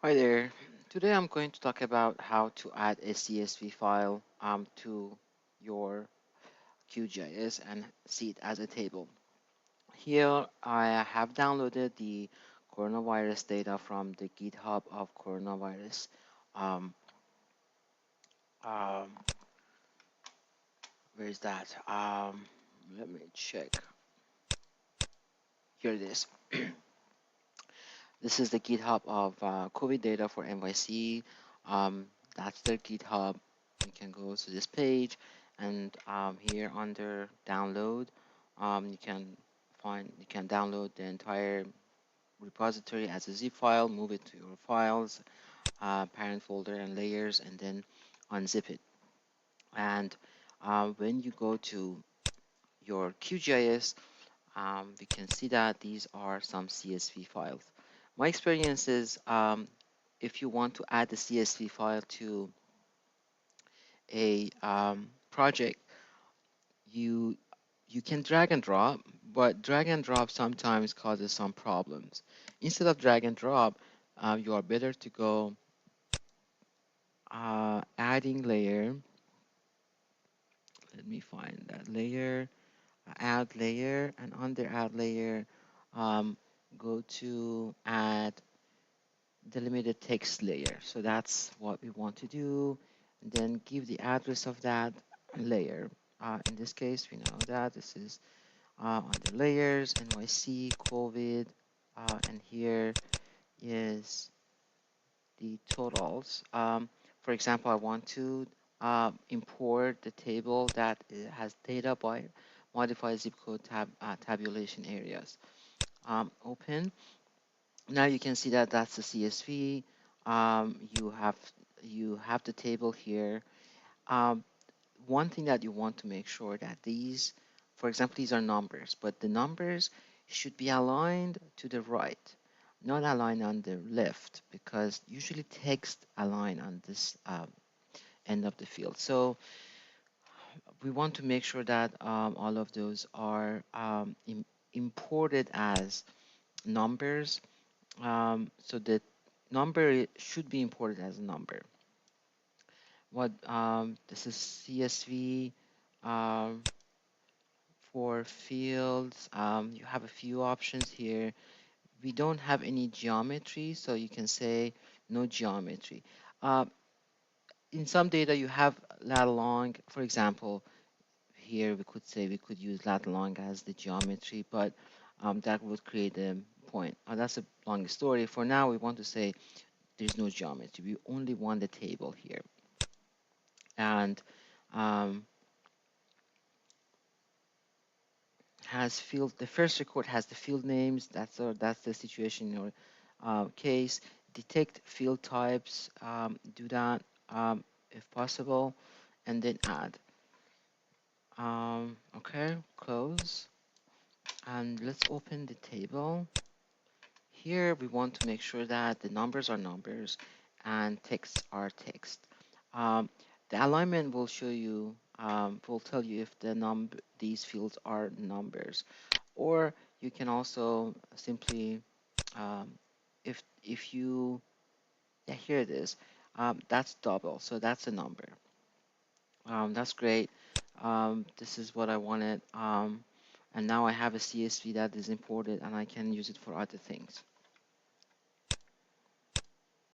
Hi there. Today I'm going to talk about how to add a CSV file to your QGIS and see it as a table. Here I have downloaded the coronavirus data from the GitHub of coronavirus. Um, um, where is that? Let me check. Here it is. This is the GitHub of COVID data for NYC. Um, that's their GitHub. You can go to this page, and here under download, you can download the entire repository as a zip file, move it to your files, parent folder, and layers, and then unzip it. And when you go to your QGIS, we can see that these are some CSV files. My experience is if you want to add the CSV file to a project, you you can drag and drop, but drag and drop sometimes causes some problems. Instead of drag and drop, you are better to go adding layer. Let me find that layer, add layer, and under add layer, um, go to add delimited text layer. So that's what we want to do. And then give the address of that layer. In this case, we know that this is under layers, NYC, COVID, and here is the totals. For example, I want to import the table that has data by modified zip code tabulation areas. Open. Now you can see that that's the CSV. You have the table here. Um, One thing that you want to make sure that these, for example, these are numbers, but the numbers should be aligned to the right, not aligned on the left, because usually text align on this end of the field. So we want to make sure that all of those are imported as numbers. So the number should be imported as a number. What this is CSV for fields. You have a few options here. We don't have any geometry, so you can say no geometry. Uh, in some data, you have lat long. For example, here we could say we could use lat long as the geometry, but that would create a point. That's a long story. For now, we want to say there's no geometry. We only want the table here. And um, has field, the first record has the field names. That's the situation in your case. Detect field types, do that if possible, and then add. Okay, close. And let's open the table. Here we want to make sure that the numbers are numbers and texts are text. Um, the alignment will show you, will tell you if these fields are numbers, or you can also simply, um, if you, yeah, here it is. That's double, so that's a number. That's great. This is what I wanted. And now I have a CSV that is imported, and I can use it for other things.